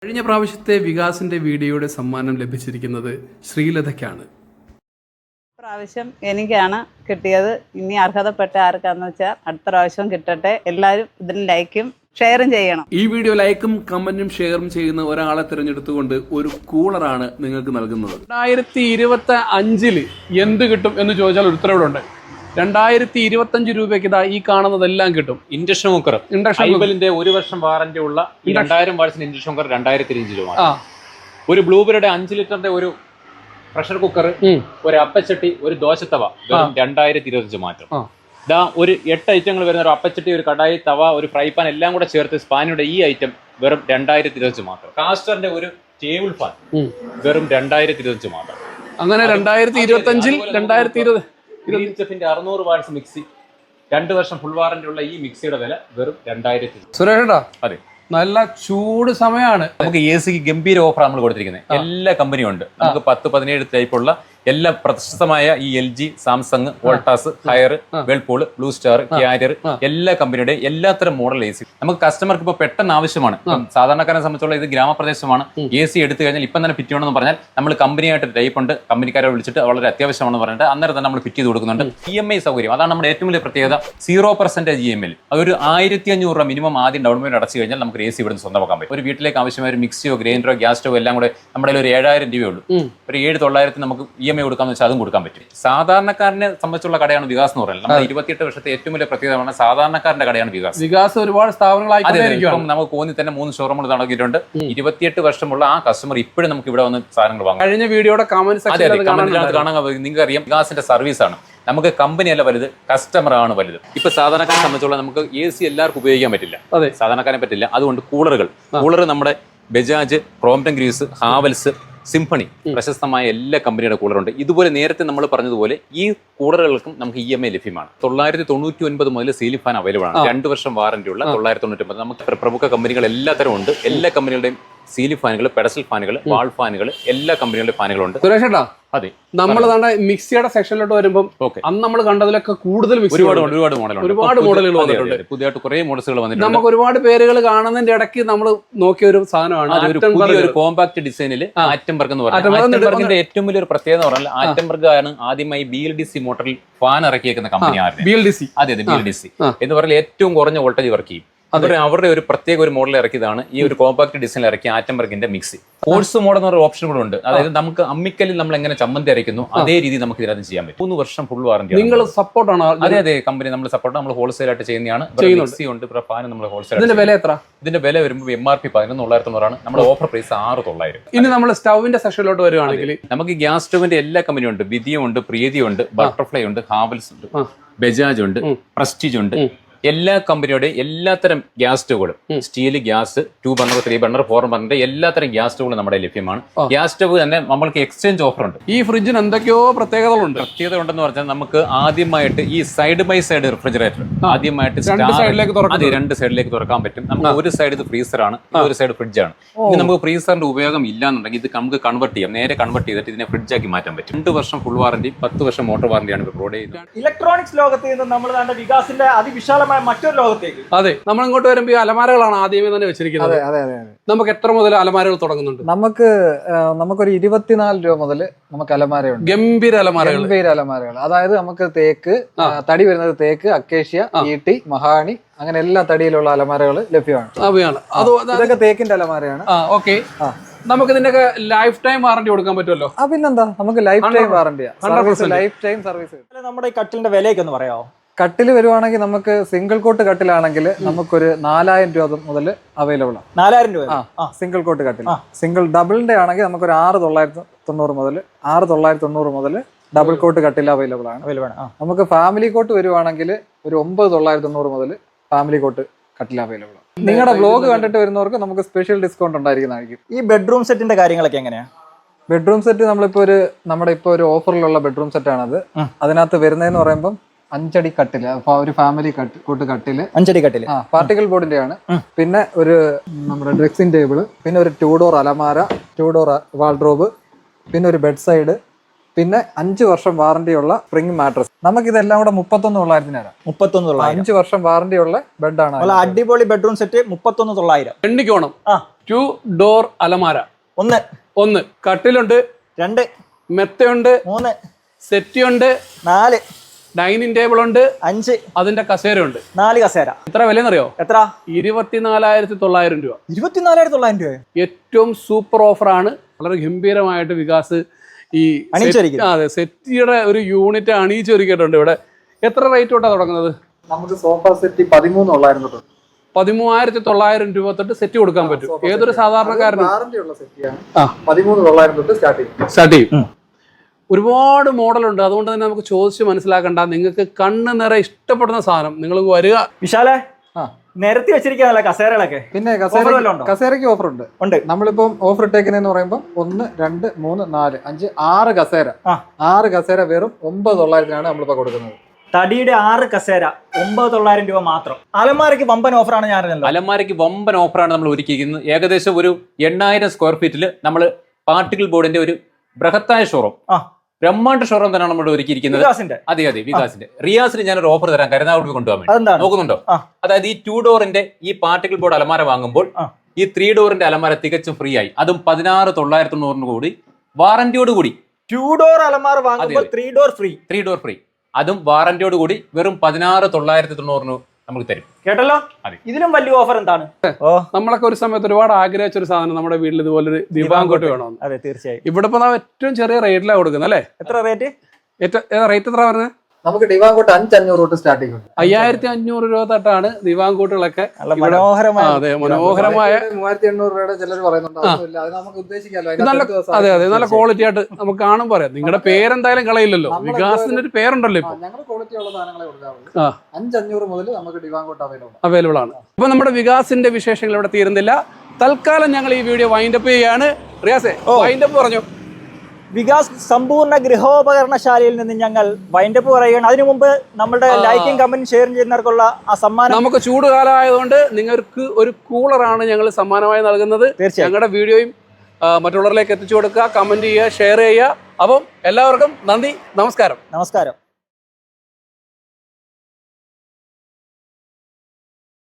കഴിഞ്ഞ പ്രാവശ്യത്തെ വികാസിന്റെ വീഡിയോയുടെ സമ്മാനം ലഭിച്ചിരിക്കുന്നത് ശ്രീലതയ്ക്കാണ്. പ്രാവശ്യം എനിക്കാണ് കിട്ടിയത്. ഇനി അർഹതപ്പെട്ട ആർക്കാന്ന് വെച്ചാൽ അടുത്ത പ്രാവശ്യം കിട്ടട്ടെ. എല്ലാവരും ഇതിന് ലൈക്കും ഷെയറും ചെയ്യണം. ഈ വീഡിയോ ലൈക്കും കമന്റും ഷെയറും ചെയ്യുന്ന ഒരാളെ തിരഞ്ഞെടുത്തുകൊണ്ട് ഒരു കൂളറാണ് നിങ്ങൾക്ക് നൽകുന്നത്. 2025 എന്ത് കിട്ടും എന്ന് ചോദിച്ചാൽ ഒരു ഉത്തരവുണ്ട്. 2025 രൂപയ്ക്ക് ഇതാ ഈ കാണുന്നതെല്ലാം കിട്ടും. ഇൻഡക്ഷൻ കുക്കർ, ഐബലിന്റെ 1 വർഷം വാറന്റി ഉള്ള 2000 വാട്ട്സിന്റെ ഇൻഡക്ഷൻ കുക്കർ 2025 രൂപ. ഒരു ബ്ലൂബെറിയുടെ 5 ലിറ്ററിന്റെ ഒരു പ്രഷർ കുക്കർ, ഒരു അപ്പച്ചട്ടി, ഒരു ദോശത്തവ 2025 മാത്രം. ഇതാ ഒരു 8 ഐറ്റങ്ങൾ വരുന്ന ഒരു അപ്പച്ചട്ടി, ഒരു കടായി, തവ, ഒരു ഫ്രൈ പാൻ എല്ലാം കൂടെ ചേർത്ത് സ്പാനിയുടെ ഈ ഐറ്റം വെറും 2025 മാത്രം. കാസ്റ്ററിന്റെ ഒരു ടേബിൾ ഫാൻ വെറും 2025 മാത്രം. അങ്ങനെ 2025 ഗ്രീൻ ചെഫിന്റെ 600 വാട്ട്സ് മിക്സി, 2 വർഷം ഫുൾ വാറന്റി ഉള്ള ഈ മിക്സിയുടെ വില വെറും 2000. സുരേഷേട്ടാ, അതെ, നല്ല ചൂട് സമയമാണ്. നമുക്ക് എ സിക്ക് ഗംഭീര ഓഫർ നമ്മൾ കൊടുത്തിരിക്കുന്നത്. എല്ലാ കമ്പനിയും ഉണ്ട്. നമുക്ക് 10-17 ടൈപ്പുള്ള എല്ലാ പ്രശസ്തമായ ഈ LG, Samsung, Voltas, higher, Whirlpool, blue star, carrier എല്ലാ കമ്പനിയുടെ എല്ലാത്തരം മോഡൽ AC നമുക്ക് കസ്റ്റമർക്ക് ഇപ്പോൾ പെട്ടെന്ന് ആവശ്യമാണ്. സാധാരണക്കാരെ സംബന്ധിച്ചുള്ള ഇത് ഗ്രാമപ്രദേശമാണ്. AC എടുത്തു കഴിഞ്ഞാൽ ഇപ്പം തന്നെ ഫിറ്റ് ചെയ്യണമെന്ന് പറഞ്ഞാൽ നമ്മൾ കമ്പനിയായിട്ട് ടൈപ്പ് ഉണ്ട്. കമ്പനിക്കാരെ വിളിച്ചിട്ട് വളരെ അത്യാവശ്യമാണെന്ന് പറഞ്ഞിട്ട് അന്നേരം തന്നെ നമ്മൾ ഫിറ്റ് ചെയ്ത് കൊടുക്കുന്നുണ്ട്. EMI സൗകര്യം, അതാണ് നമ്മുടെ ഏറ്റവും വലിയ പ്രത്യേകത. 0% EMI. അതൊരു 1500 രൂപ മിനിമം ആദ്യം ഡൗൺ പേയ്മെന്റ് അടച്ചു കഴിഞ്ഞാൽ നമുക്ക് AC ഇവിടുന്ന് സ്വന്തമാക്കാൻ പറ്റും. ഒരു വീട്ടിലേക്ക് ആവശ്യമായ ഒരു മിക്സിയോ ഗ്രൈൻഡറോ ഗ്യാസ് സ്റ്റോ എല്ലാം കൂടെ നമ്മുടെ ഒരു 7000 രൂപയുള്ളൂ. ഒരു 7,900 നമുക്ക് EMI കൊടുക്കാന്ന് വെച്ചാൽ അതും കൊടുക്കാൻ പറ്റും. സാധാരണക്കാരനെ സംബന്ധിച്ചുള്ള കടയാണ് വികാസ് എന്ന് പറയുന്നത്. നമ്മുടെ 28 വർഷത്തെ ഏറ്റവും വലിയ പ്രത്യേകതയാണ് സാധാരണക്കാരന്റെ കടയാണ് വികാസ്. ഒരുപാട് സ്ഥാപനങ്ങളായിരിക്കും. നമുക്ക് കോന്നി തന്നെ 3 ഷോറൂമുകൾ തുടങ്ങിയിട്ടുണ്ട്. 28 വർഷമുള്ള ആ കസ്റ്റമർ ഇപ്പോഴും നമുക്ക് ഇവിടെ വന്ന് സാധനങ്ങൾ വാങ്ങാം. കഴിഞ്ഞ വീഡിയോയുടെ കാണാൻ നിങ്ങൾക്ക് അറിയാം, വികാസിന്റെ സർവീസ് ആണ്. നമുക്ക് കമ്പനിയല്ല വലുത്, കസ്റ്റമർ ആണ് വലുത്. ഇപ്പൊ സാധാരണക്കാരെ സംബന്ധിച്ചുള്ള നമുക്ക് AC എല്ലാവർക്കും ഉപയോഗിക്കാൻ പറ്റില്ല, സാധാരണക്കാരെ പറ്റില്ല. അതുകൊണ്ട് കൂളർ നമ്മുടെ Bajaj, Crompton Greaves, Havells, Symphony പ്രശസ്തമായ എല്ലാ കമ്പനിയുടെ കൂളറുണ്ട്. ഇതുപോലെ നേരത്തെ നമ്മൾ പറഞ്ഞതുപോലെ ഈ കൂളറുകൾക്കും നമുക്ക് EMI ലഭ്യമാണ്. 999 മുതൽ സീലിംഗ് ഫാൻ അവൈലബിൾ ആണ്. 2 വർഷം വാറന്റി ഉള്ള 999. നമുക്ക് പ്രമുഖ കമ്പനികൾ എല്ലാത്തരം ഉണ്ട്. എല്ലാ കമ്പനികളുടെയും സീലിംഗ് ഫാനുകൾ, പെഡസ്റ്റൽ ഫാനുകൾ, വാൾ ഫാനുകൾ, എല്ലാ കമ്പനികളുടെ ഫാനുകളുണ്ട്. സുരേഷേട്ടാ, അതെ, നമ്മൾ മിക്സിയുടെ സെക്ഷനിലോട്ട് വരുമ്പോൾ അന്ന് നമ്മൾ കണ്ടതിലൊക്കെ കൂടുതൽ ഒരുപാട് മോഡലുകൾ വന്നിട്ടുണ്ട്. പുതിയതായിട്ട് കുറെ മോഡൽസുകൾ വന്നിട്ടുണ്ട്. നമുക്ക് ഒരുപാട് പേരുകൾ കാണുന്നതിന്റെ ഇടയ്ക്ക് നമ്മൾ നോക്കിയ ഒരു സാധനമാണ് ഒരു കോമ്പാക്ട് ഡിസൈനിൽ ആറ്റംബർഗ് എന്ന് പറയുന്നത്. ആറ്റംബർഗിന്റെ ഏറ്റവും വലിയൊരു പ്രത്യേകത എന്ന് പറഞ്ഞാൽ ആറ്റംബർഗ് ആണ് ആദ്യമായി BLDC മോട്ടറിൽ ഫാൻ ഇറക്കിയേക്കുന്ന കമ്പനി. BLDC എന്ന് പറഞ്ഞാൽ ഏറ്റവും കുറഞ്ഞ വോൾട്ടേജ് വർക്ക് ചെയ്യും. അവരുടെ ഒരു പ്രത്യേക ഒരു മോഡൽ ഇറക്കിയതാണ് ഈ ഒരു കോമ്പാക്ട് ഡിസൈനിൽ ഇറക്കിയ ആറ്റംബർഗിന്റെ മിക്സി. കോഴ്സ് മോഡ് എന്നൊരു ഓപ്ഷൻ കൂടെ ഉണ്ട്. അതായത് നമുക്ക് അമ്മിക്കല്ലിൽ നമ്മൾ എങ്ങനെ ചമ്മന്തി അരയ്ക്കുന്നു അതേ രീതി നമുക്ക് ഇതിനകത്ത് ചെയ്യാൻ പറ്റും. 3 വർഷം ഫുൾ വാറന്റി. നിങ്ങൾ സപ്പോർട്ടാണ്? അതെ, കമ്പനി നമ്മൾ സപ്പോർട്ട്, നമ്മൾ ഹോൾസെയിൽ ആയിട്ട് ചെയ്യുന്നതാണ്. മിക്സി ഉണ്ട്, ഫാൻ നമ്മൾ ഹോൾസെയിൽ. ഇതിന്റെ വില എത്ര? ഇതിന്റെ വില വരുമ്പോൾ MRP 11,900 ആണ്. നമ്മുടെ ഓഫർ പ്രൈസ് 6,900. ഇനി നമ്മൾ സ്റ്റൗവിന്റെ സെക്ഷനിലോട്ട് വരുവാണെങ്കിൽ നമുക്ക് ഗ്യാസ് സ്റ്റൗവിന്റെ എല്ലാ കമ്പനിയും ഉണ്ട്. വിധിയം ഉണ്ട്, പ്രീതി ഉണ്ട്, ബട്ടർഫ്ലൈ ഉണ്ട്, ഹാവൽസ് ഉണ്ട്, ബജാജ് ഉണ്ട്, പ്രസ്റ്റീജ് ഉണ്ട്. എല്ലാ കമ്പനിയുടെ എല്ലാത്തരം ഗ്യാസ് സ്റ്റൗകളും, സ്റ്റീൽ, ഗ്യാസ്, 2 ബർണർ, 3 ബർണർ, 4 ബർണറിന്റെ എല്ലാത്തരം ഗ്യാസ് സ്റ്റൗകളും നമ്മുടെ ലഭ്യമാണ്. ഗ്യാസ് സ്റ്റവ് തന്നെ നമ്മൾക്ക് എക്സ്ചേഞ്ച് ഓഫർ ഉണ്ട്. ഈ ഫ്രിഡ്ജിന് എന്തൊക്കെയോ പ്രത്യേകത ഉണ്ടെന്ന് പറഞ്ഞാൽ നമുക്ക് ആദ്യമായിട്ട് ഈ സൈഡ് ബൈ സൈഡ് റെഫ്രിജറേറ്റർ ആദ്യമായിട്ട് 2 സൈഡിലേക്ക് തുറക്കാൻ പറ്റും. നമുക്ക് ഒരു സൈഡ് ഇത് ഫ്രീസറാണ്, ഒരു സൈഡ് ഫ്രിഡ്ജാണ്. ഇനി നമുക്ക് ഫ്രീസറിന്റെ ഉപയോഗം ഇല്ലാന്നുണ്ടെങ്കിൽ ഇത് നമുക്ക് കൺവേർട്ട് ചെയ്യാം. നേരെ കൺവേർട്ട് ചെയ്തിട്ട് ഇതിനെ ഫ്രിഡ്ജാക്കി മാറ്റാൻ പറ്റും. 2 വർഷം ഫുൾ വാറന്റി, 10 വർഷം മോട്ടോർ വാറന്റിയാണ് ഇപ്പോൾ പ്രൊവൈഡ് ചെയ്യുന്നത്. ഇലക്ട്രോണിക്സ് ലോകത്ത് നിന്ന് നമ്മൾ വികാസിന്റെ അതിവിശാല മറ്റൊരു ലോകത്തേക്ക് അതെ, നമ്മൾ ഇങ്ങോട്ട് വരുമ്പോൾ ഈ അലമാരകളാണ് ആദ്യമേ തന്നെ വെച്ചിരിക്കുന്നത്. നമുക്ക് എത്ര മുതൽ അലമാരകൾ തുടങ്ങുന്നുണ്ട്? നമുക്കൊരു 24 രൂപ മുതൽ നമുക്ക് അലമാരയുണ്ട്. ഗംഭീര അലമാരകൾ. അതായത് നമുക്ക് തേക്ക്, തടി വരുന്നത് തേക്ക്, അക്കേഷ്യ, ഈട്ടി, മഹാണി, അങ്ങനെ എല്ലാ തടിയിലുള്ള അലമാരകൾ ലഭ്യമാണ്. ഇതൊക്കെ തേക്കിന്റെ അലമാരയാണ്. ഓക്കെ, നമുക്ക് ഇതിന്റെ ലൈഫ് ടൈം വാറന്റി കൊടുക്കാൻ പറ്റുമല്ലോ? പിന്നെന്താ, നമുക്ക് ലൈഫ് ടൈം വാറന്റിയാ, ലൈഫ് ടൈം സർവീസ്. നമ്മുടെ ഈ കട്ടിലിന്റെ വിലയൊക്കെ ഒന്ന് പറയാമോ? കട്ടിൽ വരുവാണെങ്കിൽ നമുക്ക് സിംഗിൾ കോട്ട് കട്ടിലാണെങ്കിൽ നമുക്കൊരു 4000 രൂപ മുതൽ അവൈലബിൾ ആണ്. 4000 രൂപ സിംഗിൾ കോട്ട് കട്ടിൽ. സിംഗിൾ ഡബിളിന്റെ ആണെങ്കിൽ നമുക്കൊരു 6,990 മുതൽ ഡബിൾ കോട്ട് കട്ടിൽ അവൈലബിൾ ആണ്. നമുക്ക് ഫാമിലി കോട്ട് വരുവാണെങ്കിൽ ഒരു 9,990 മുതൽ ഫാമിലി കോട്ട് കട്ടിൽ അവൈലബിൾ ആണ്. നിങ്ങളുടെ ബ്ലോഗ് കണ്ടിട്ട് വരുന്നവർക്ക് നമുക്ക് സ്പെഷ്യൽ ഡിസ്കൗണ്ട് ഉണ്ടായിരിക്കുന്നതായിരിക്കും. ഈ ബെഡ്റൂം സെറ്റിന്റെ കാര്യങ്ങളൊക്കെ എങ്ങനെയാ? ബെഡ്റൂം സെറ്റ് നമ്മുടെ ഇപ്പോൾ ഒരു ഓഫറിലുള്ള ബെഡ്റൂം സെറ്റ് ആണത്. അതിനകത്ത് വരുന്നതെന്ന് പറയുമ്പോൾ 5 അടി കട്ടില്, ഒരു ഫാമിലി കൂട്ട് കട്ടില്, 5 അടി കട്ടില്, പാർട്ടിക്കൽ ബോർഡിന്റെ ആണ്. പിന്നെ ഒരു നമ്മുടെ ഡ്രസ്സിംഗ് ടേബിള്, പിന്നെ ഒരു 2 ഡോർ അലമാര, 2 ഡോർ വാൾഡ്രോബ്, പിന്നെ ഒരു ബെഡ് സൈഡ്, പിന്നെ 5 വർഷം വാറണ്ടിയുള്ള സ്പ്രിംഗ് മാട്രസ്. നമുക്ക് ഇതെല്ലാം കൂടെ 31,900 തരാം. 31,900. 5 വർഷം വാറണ്ടിയുള്ള ബെഡാണ്. നല്ല അടിപൊളി ബെഡ്റൂം സെറ്റ് 31,900. എണ്ണിക്കോണം. ആ 2 ഡോർ അലമാര, 1 കട്ടിലുണ്ട്, 2 മെത്തയുണ്ട്, 3 സെറ്റിയുണ്ട്, 4 ഡൈനിങ് ടേബിൾ ഉണ്ട്, 5 അതിന്റെ കസേര ഉണ്ട്. 4 കസേര. എത്ര വിലയെന്നറിയോ? എത്ര? 24,900 രൂപ. 24,900 രൂപ. ഏറ്റവും സൂപ്പർ ഓഫറാണ്. വളരെ ഗംഭീരമായിട്ട് വികാസ് ഈ അതെ സെറ്റിയുടെ ഒരു യൂണിറ്റ് അണിയിച്ചൊരുക്കിയിട്ടുണ്ട് ഇവിടെ. എത്ര റേറ്റ് തൊട്ടാണ് തുടങ്ങുന്നത്? നമുക്ക് സോഫ സെറ്റ് 13,900 തൊട്ട് 13,900 രൂപ തൊട്ട് സെറ്റ് കൊടുക്കാൻ പറ്റും. ഏതൊരു സാധാരണക്കാരനും വാറണ്ടിയുള്ള സെറ്റിയാണ് 13,900 തൊട്ട് സ്റ്റാർട്ട് ചെയ്യും. ഒരുപാട് മോഡലുണ്ട്. അതുകൊണ്ട് തന്നെ നമുക്ക് ചോദിച്ച് മനസ്സിലാക്കണ്ട. നിങ്ങൾക്ക് കണ്ണ് നിറ ഇഷ്ടപ്പെടുന്ന സാധനം നിങ്ങൾ വരിക. വിശാലെ നിരത്തി വെച്ചിരിക്കാനല്ല കസേരകളൊക്കെ. പിന്നെ കസേരയ്ക്ക് ഓഫർ ഉണ്ട്. നമ്മളിപ്പം ഓഫർ ഇട്ടേക്കുന്നതെന്ന് പറയുമ്പോൾ 1 2 3 4 5 6 കസേര. 6 കസേര വെറും 9,900 നമ്മളിപ്പോ കൊടുക്കുന്നത്. തടിയുടെ 6 കസേര 9,900 രൂപ മാത്രം. അലമാരയ്ക്ക് വമ്പൻ ഓഫറാണ് ഞാൻ അറിഞ്ഞത്. അലമാരയ്ക്ക് വമ്പൻ ഓഫറാണ് നമ്മൾ ഒരുക്കിയിരിക്കുന്നത്. ഏകദേശം ഒരു 8,000 സ്ക്വയർ ഫീറ്റിൽ നമ്മൾ പാർട്ടിക്കിൾ ബോർഡിന്റെ ഒരു ബൃഹത്തായ ഷോറൂം, ബ്രഹ്മാണ്ഡ ഷോറൂം തന്നെയാണ് നമ്മൾ ഒരുക്കിയിരിക്കുന്നത്. അതെ വികാസിന്റെ. റിയാസിന് ഞാനൊരു ഓഫർ തരാം കരുനാഗപ്പള്ളി കൊണ്ടുപോകാൻ വേണ്ടി. നോക്കുന്നുണ്ടോ? അതായത് ഈ 2 ഡോറിന്റെ ഈ പാർട്ടിക്കിൾ ബോർഡ് അലമാര വാങ്ങുമ്പോൾ ഈ 3 ഡോറിന്റെ അലമാര തികച്ചും ഫ്രീ ആയി. അതും 16,990 കൂടി വാറന്റിയോട് കൂടി. 2 ഡോർ അലമാര വാങ്ങുമ്പോൾ 3 ഡോർ ഫ്രീ. അതും വാറന്റിയോട് കൂടി വെറും 16,990 നമുക്ക് തരും. കേട്ടല്ലോ? ഇതിലും വലിയ ഓഫർ എന്താണ്? നമ്മളൊക്കെ ഒരു സമയത്ത് ഒരുപാട് ആഗ്രഹിച്ച ഒരു സാധനം നമ്മുടെ വീട്ടിൽ ഇതുപോലൊരു ദിവാങ്കോട്ട് വേണമെന്ന്. അതെ തീർച്ചയായും. ഇവിടെ ഇപ്പൊ ഏറ്റവും ചെറിയ റേറ്റിലാണ് കൊടുക്കുന്നത് അല്ലേ? എത്ര റേറ്റ്? റേറ്റ് എത്ര പറഞ്ഞത്? നമുക്ക് ദിവാങ്കോട്ട് 5,500 തൊട്ട് സ്റ്റാർട്ടിംഗ് ഉണ്ട്. 5,500 രൂപ തൊട്ടാണ് ദിവാങ്കോട്ടുകളൊക്കെ. അതെ മനോഹരമായ 3,800 രൂപയുടെ ചിലർ പറയുന്നുണ്ട്. അത് നമുക്ക് ഉദ്ദേശിക്കാമല്ലോ. അതെ നല്ല ക്വാളിറ്റി ആയിട്ട് നമുക്ക് കാണും. പറയാം നിങ്ങളുടെ പേരെന്തായാലും കളയില്ലല്ലോ. വികാസിന്റെ ഒരു പേരുണ്ടല്ലോ ഇപ്പൊ. ഞങ്ങൾ ക്വാളിറ്റി ഉള്ള സാധനങ്ങളെ കൊടുക്കാറുള്ളൂ. 5,500 മുതൽ നമുക്ക് ദിവാങ്കോട്ട് അവൈലബിൾ ആണ്. അപ്പൊ നമ്മുടെ വികാസിന്റെ വിശേഷങ്ങൾ ഇവിടെ തീരുന്നില്ല. തൽക്കാലം ഞങ്ങൾ ഈ വീഡിയോ വൈൻഡപ്പ് ചെയ്യാണ്. റിയാസെ വൈൻഡപ്പ് പറഞ്ഞു. വികാസ് സമ്പൂർണ്ണ ഗൃഹോപകരണശാലയിൽ നിന്ന് ഞങ്ങൾ വൈൻഡപ്പ് പറയുകയാണ്. അതിനു മുമ്പ് നമ്മുടെ ലൈക്കും കമന്റും ഷെയർ ചെയ്യുന്നവർക്കുള്ള ആ സമ്മാനം, നമുക്ക് ചൂടുകാലമായതുകൊണ്ട് നിങ്ങൾക്ക് ഒരു കൂളറാണ് ഞങ്ങൾ സമ്മാനമായി നൽകുന്നത്. ഞങ്ങളുടെ വീഡിയോയും മറ്റുള്ളവരിലേക്ക് എത്തിച്ചു കൊടുക്കുക, കമന്റ് ചെയ്യുക, ഷെയർ ചെയ്യുക. അപ്പം എല്ലാവർക്കും നന്ദി, നമസ്കാരം.